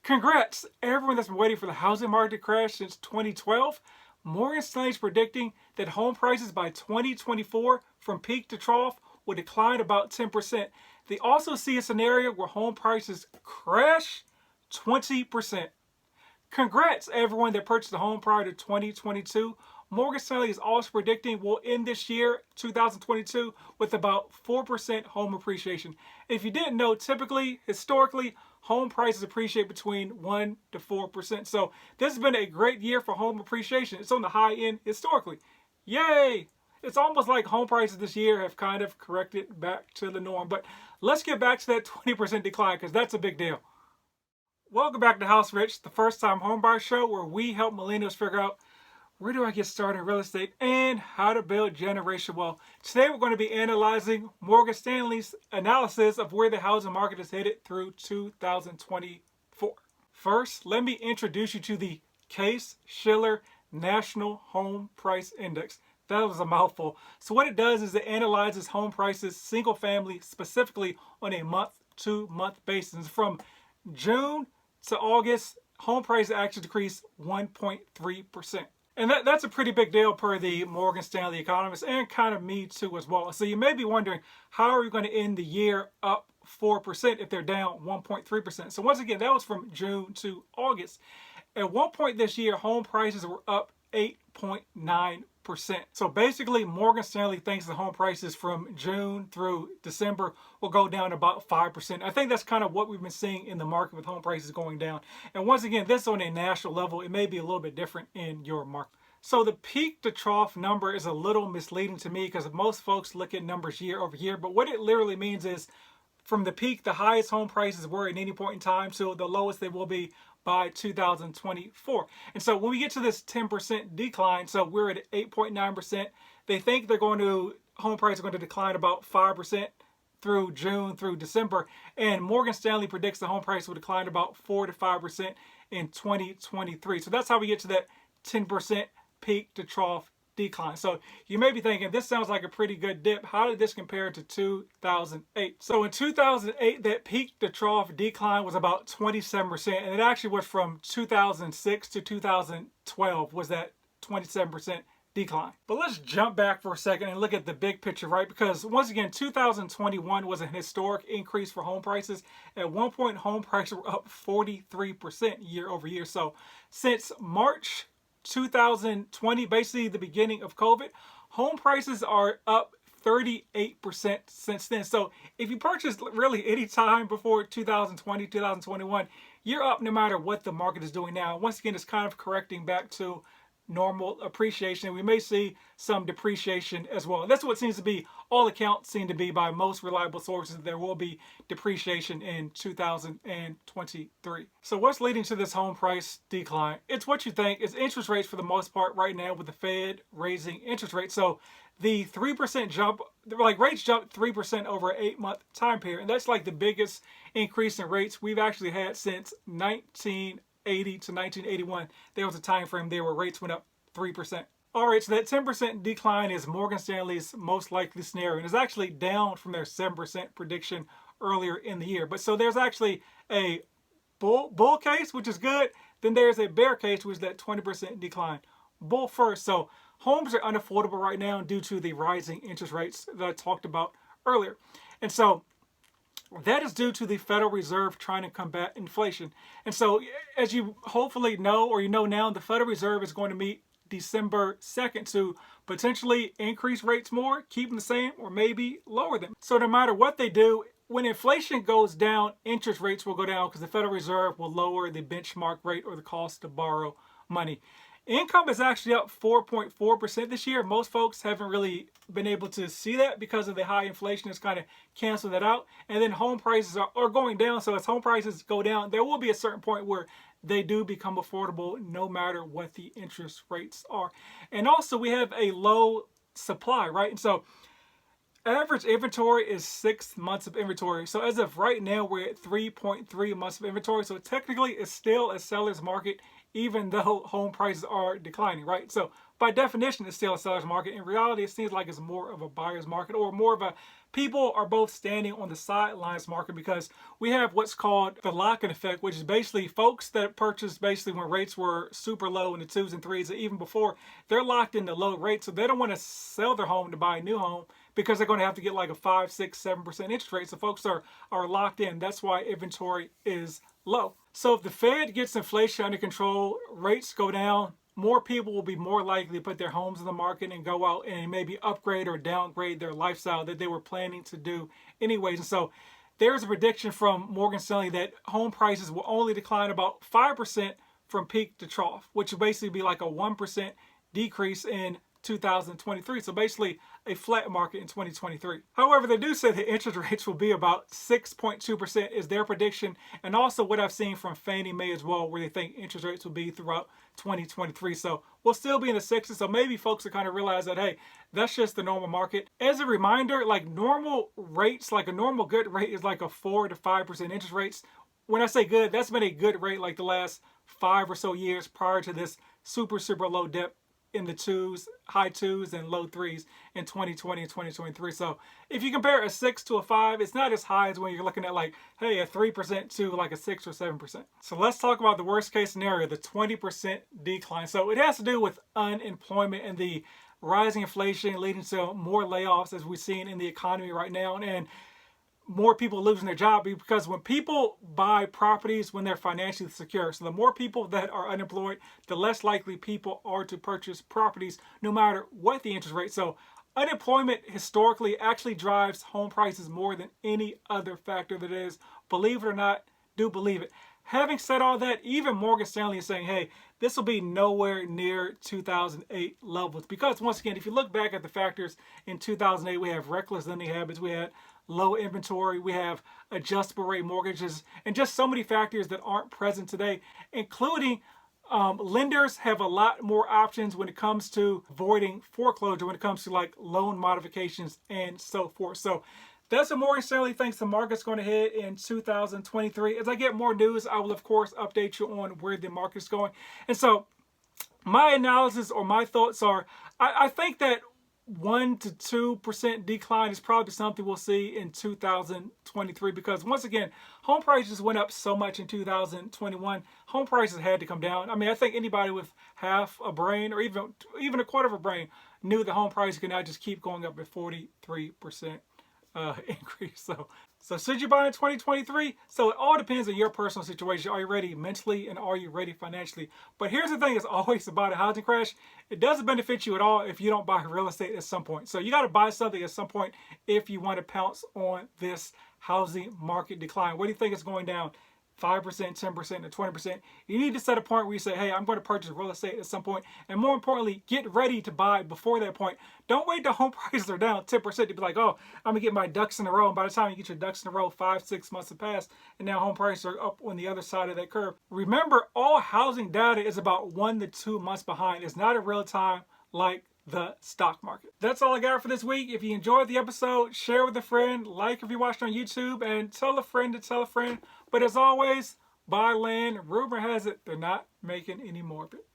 Congrats, everyone that's been waiting for the housing market to crash since 2012. Morgan Stanley is predicting that home prices by 2024 from peak to trough will decline about 10%. They also see a scenario where home prices crash 20%. Congrats, everyone that purchased a home prior to 2022. Morgan Stanley is also predicting we'll end this year, 2022, with about 4% home appreciation. If you didn't know, typically, historically, home prices appreciate between 1 to 4%. So this has been a great year for home appreciation. It's on the high end historically. Yay! It's almost like home prices this year have kind of corrected back to the norm. But let's get back to that 20% decline because that's a big deal. Welcome back to House Rich, the first time homebuyer show where we help millennials figure out where do I get started in real estate and how to build generational wealth. Today we're going to be analyzing Morgan Stanley's analysis of where the housing market is headed through 2024. First, let me introduce you to the Case-Shiller National Home Price Index. That was a mouthful. So what it does is it analyzes home prices, single family, specifically on a month-to-month basis. From June to August, home prices actually decreased 1.3%. And that's a pretty big deal per the Morgan Stanley economist and kind of me too as well. So you may be wondering, how are we going to end the year up 4% if they're down 1.3%? So once again, that was from June to August. At one point this year, home prices were up 8.9%. So basically, Morgan Stanley thinks the home prices from June through December will go down about 5%. I think that's kind of what we've been seeing in the market with home prices going down. And once again, this is on a national level. It may be a little bit different in your market. So the peak to trough number is a little misleading to me because most folks look at numbers year over year. But what it literally means is from the peak, the highest home prices were at any point in time to the lowest they will be by 2024. And so when we get to this 10% decline, so we're at 8.9%, they think home prices are going to decline about 5% through June through December. And Morgan Stanley predicts the home price will decline about 4 to 5% in 2023. So that's how we get to that 10% peak to trough decline. So you may be thinking, this sounds like a pretty good dip. How did this compare to 2008? So in 2008, that peak to trough decline was about 27%. And it actually was from 2006 to 2012 was that 27% decline. But let's jump back for a second and look at the big picture, right? Because once again, 2021 was an historic increase for home prices. At one point, home prices were up 43% year over year. So since March 2020, basically the beginning of COVID, home prices are up 38% since then. So if you purchased really any time before 2020, 2021, you're up no matter what the market is doing now. Once again, it's kind of correcting back to normal appreciation. We may see some depreciation as well. And that's what seems to be, all accounts seem to be by most reliable sources, there will be depreciation in 2023. So what's leading to this home price decline? It's what you think. It's interest rates for the most part right now with the Fed raising interest rates. So the 3% jump, rates jumped 3% over an 8-month time period. And that's like the biggest increase in rates we've actually had since 1980 to 1981. There was a time frame there where rates went up 3%. All right, so that 10% decline is Morgan Stanley's most likely scenario, and it's actually down from their 7% prediction earlier in the year. But so there's actually a bull case, which is good. Then there's a bear case, which is that 20% decline. Bull first. So homes are unaffordable right now due to the rising interest rates that I talked about earlier. And so that is due to the Federal Reserve trying to combat inflation. And so, as you hopefully know, or you know now, the Federal Reserve is going to meet December 2nd to potentially increase rates more, keep them the same, or maybe lower them. So no matter what they do, when inflation goes down, interest rates will go down because the Federal Reserve will lower the benchmark rate or the cost to borrow money. Income is actually up 4.4% this year. Most folks haven't really been able to see that because of the high inflation. It's kind of canceled that out. And then home prices are going down. So as home prices go down, there will be a certain point where they do become affordable no matter what the interest rates are. And also we have a low supply, right? And so average inventory is 6 months of inventory. So as of right now, we're at 3.3 months of inventory. So technically, it's still a seller's market, even though home prices are declining, right? So by definition, it's still a seller's market. In reality, it seems like it's more of a buyer's market, or more of a people are both standing on the sidelines market, because we have what's called the lock-in effect, which is basically folks that purchased basically when rates were super low in the 2s and 3s, and even before, they're locked into low rates. So they don't want to sell their home to buy a new home, because they're going to have to get like a 5, 6, 7% interest rate. So folks are locked in. That's why inventory is low. So if the Fed gets inflation under control, rates go down, more people will be more likely to put their homes in the market and go out and maybe upgrade or downgrade their lifestyle that they were planning to do anyways. And so there's a prediction from Morgan Stanley that home prices will only decline about 5% from peak to trough, which will basically be like a 1% decrease in 2023. So basically a flat market in 2023. However, they do say that interest rates will be about 6.2% is their prediction. And also what I've seen from Fannie Mae as well, where they think interest rates will be throughout 2023. So we'll still be in the 6s. So maybe folks will kind of realize that, hey, that's just the normal market. As a reminder, like normal rates, like a normal good rate is like a 4 to 5% interest rates. When I say good, that's been a good rate like the last 5 or so years prior to this super low dip in the 2s, high 2s and low 3s in 2020 and 2023. So if you compare a 6 to a 5, it's not as high as when you're looking at like, hey, a 3% to like a 6 or 7%. So let's talk about the worst case scenario, the 20% decline. So it has to do with unemployment and the rising inflation leading to more layoffs as we're seeing in the economy right now, and more people losing their job, because when people buy properties when they're financially secure, so the more people that are unemployed, the less likely people are to purchase properties no matter what the interest rate. So unemployment historically actually drives home prices more than any other factor that is. Believe it or not, do believe it. Having said all that, even Morgan Stanley is saying, hey, this will be nowhere near 2008 levels. Because once again, if you look back at the factors in 2008, we have reckless lending habits, we had low inventory, we have adjustable rate mortgages, and just so many factors that aren't present today, including lenders have a lot more options when it comes to avoiding foreclosure, when it comes to like loan modifications and so forth. So that's what Morgan Stanley thinks the market's going to hit in 2023. As I get more news, I will of course update you on where the market's going. And so my analysis or my thoughts are, I think that 1 to 2% decline is probably something we'll see in 2023, because once again, home prices went up so much in 2021. Home prices had to come down. I mean, I think anybody with half a brain or even a quarter of a brain knew the home price could not just keep going up at 43% increase. So should you buy in 2023? So it all depends on your personal situation. Are you ready mentally and are you ready financially? But here's the thing, it's always about a housing crash. It doesn't benefit you at all if you don't buy real estate at some point. So you got to buy something at some point if you want to pounce on this housing market decline. What do you think is going down? 5%, 10%, or 20%. You need to set a point where you say, hey, I'm going to purchase real estate at some point. And more importantly, get ready to buy before that point. Don't wait till home prices are down 10% to be like, oh, I'm going to get my ducks in a row. And by the time you get your ducks in a row, 5, 6 months have passed. And now home prices are up on the other side of that curve. Remember, all housing data is about 1 to 2 months behind. It's not in real time like the stock market. That's all I got for this week. If you enjoyed the episode, share with a friend, like if you watched on YouTube, and tell a friend to tell a friend. But as always, buy land. Rumor has it they're not making any more of it.